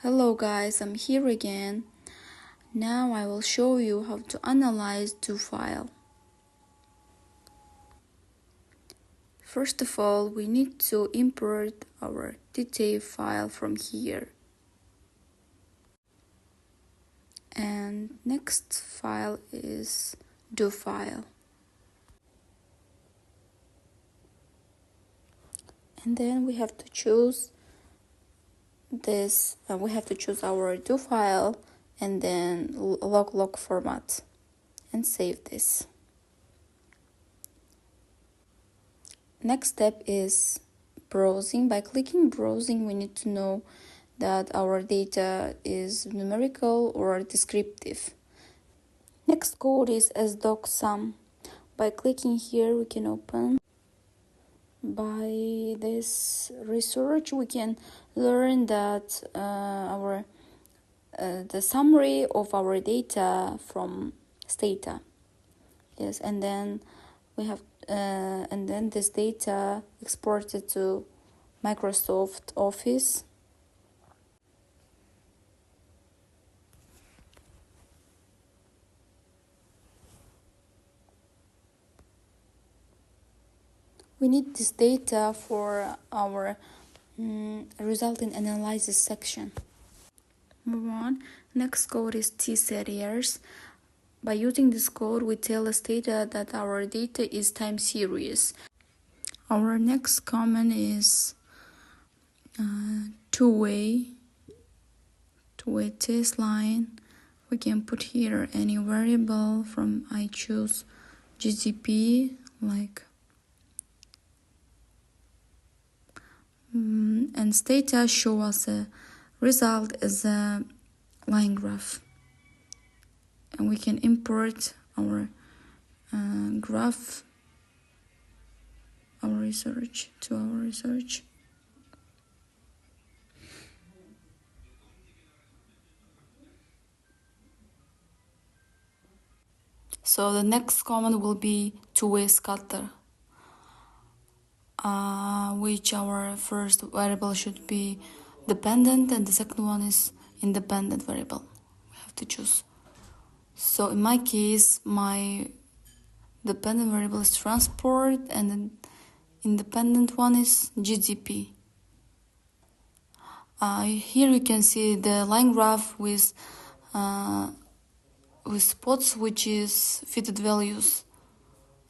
Hello guys, I'm here again. Now I will show you how to analyze do file. First of all, we need to import our detail file from here. And next file is do file. And then we have to choose this, we have to choose our do file and then log format and save this. Next step is browsing. By clicking browsing, we need to know that our data is numerical or descriptive. Next code is sdoc_sum. By clicking here, we can open. By this research, we can learn that the summary of our data from Stata. Yes, and then we have and then this data exported to Microsoft Office. We need this data for our result in analysis section. Move on. Next code is t-set errors. By using this code, we tell Stata that our data is time series. Our next command is two-way test line. We can put here any variable from I choose GCP like and Stata show us a result as a line graph, and we can import our graph, our research. So the next command will be two-way scatter, which our first variable should be dependent and the second one is independent variable. We have to choose. So in my case, my dependent variable is transport and the independent one is GDP. Here you can see the line graph with spots which is fitted values.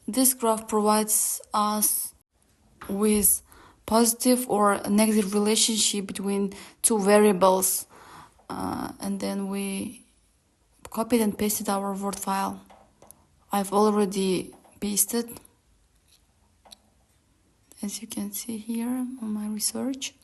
This graph provides us with positive or negative relationship between two variables, and then we copied and pasted our Word file. I've already pasted, as you can see here on my research.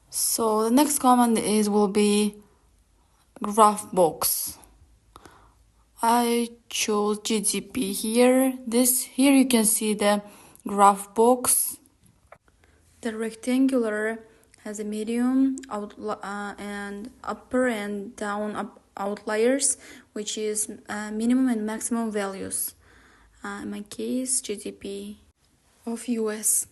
So the next command will be graph box. I chose GCP here. Here you can see the graph box. The rectangular has a medium and upper and down outliers, which is minimum and maximum values. In my case, GDP of US.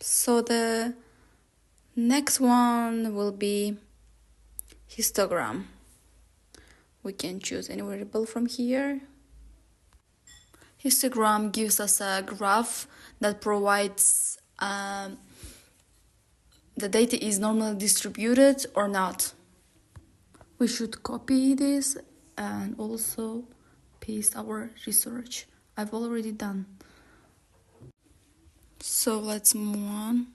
So the next one will be histogram. We can choose any variable from here. Histogram gives us a graph that provides the data is normally distributed or not. We should copy this and also paste our research. I've already done. So let's move on.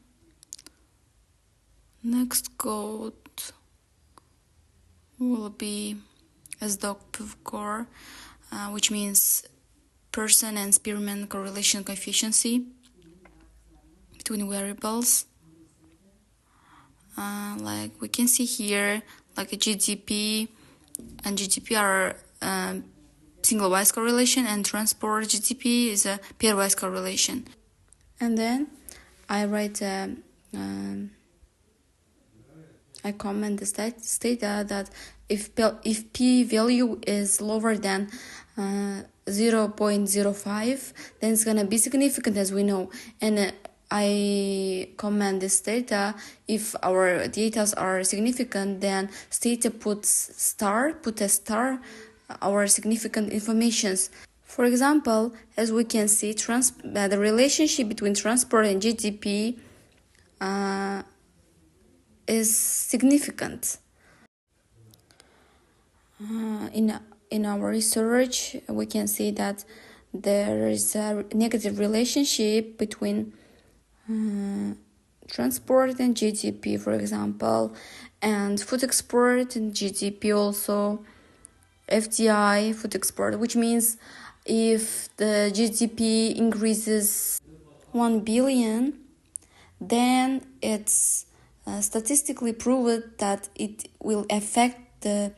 Next code will be sdoc_pivcore, which means person and Spearman correlation coefficient between variables. Like we can see here, like a GDP and GDP are single-wise correlation, and transport GDP is a pairwise correlation. And then I write I comment this data that if p value is lower than 0.05, then it's gonna be significant, as we know. And I comment this data if our data are significant, then data put a star our significant informations. For example, as we can see, the relationship between transport and GDP is significant. In our research, we can see that there is a negative relationship between transport and GDP, for example, and food export and GDP also, FDI, food export, which means if the GDP increases 1 billion, then it's statistically proved that it will affect the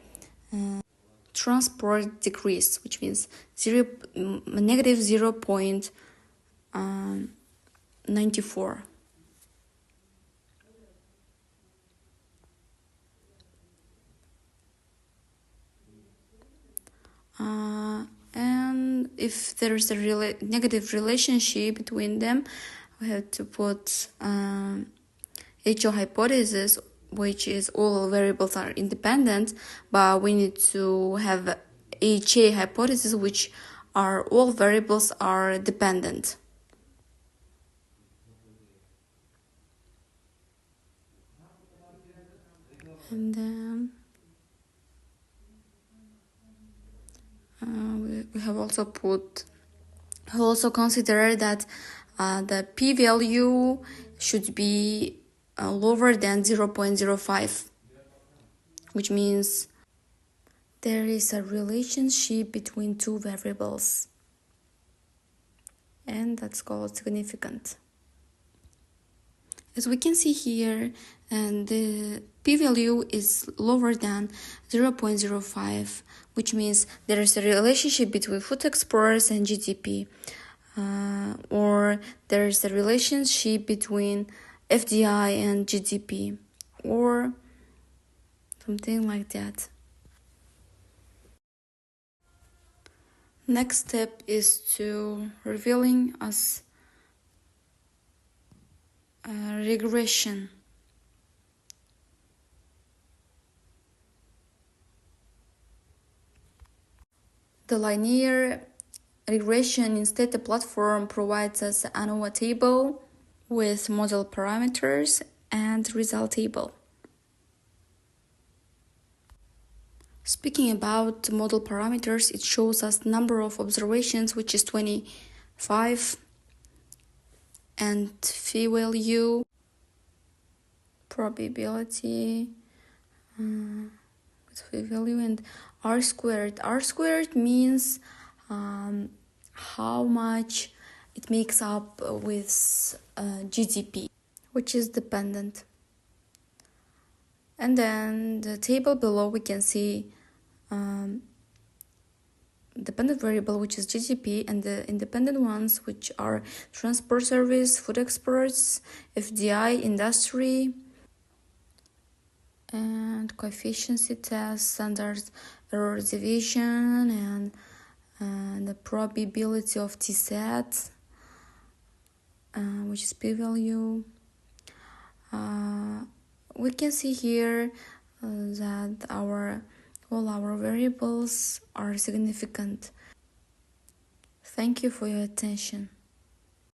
transport decrease, which means negative 0.94. And if there's a negative relationship between them, we have to put HO hypothesis, which is all variables are independent, but we need to have HA hypothesis, which are all variables are dependent. And then we have also considered that the p-value should be lower than 0.05, which means there is a relationship between two variables, and that's called significant. As we can see here, and the p-value is lower than 0.05, which means there is a relationship between food exports and GDP, or there is a relationship between FDI and GDP, or something like that. Next step is to revealing us regression. The linear regression instead the platform provides us an ANOVA table with model parameters and result table. Speaking about model parameters, it shows us number of observations, which is 25, and phi value, probability, phi value, and R squared. R squared means how much it makes up with GDP, which is dependent. And then the table below we can see dependent variable, which is GDP, and the independent ones, which are transport service, food exports, FDI, industry, and coefficient test, standard error deviation, and the probability of t set, which is p-value. We can see here that all our variables are significant. Thank you for your attention.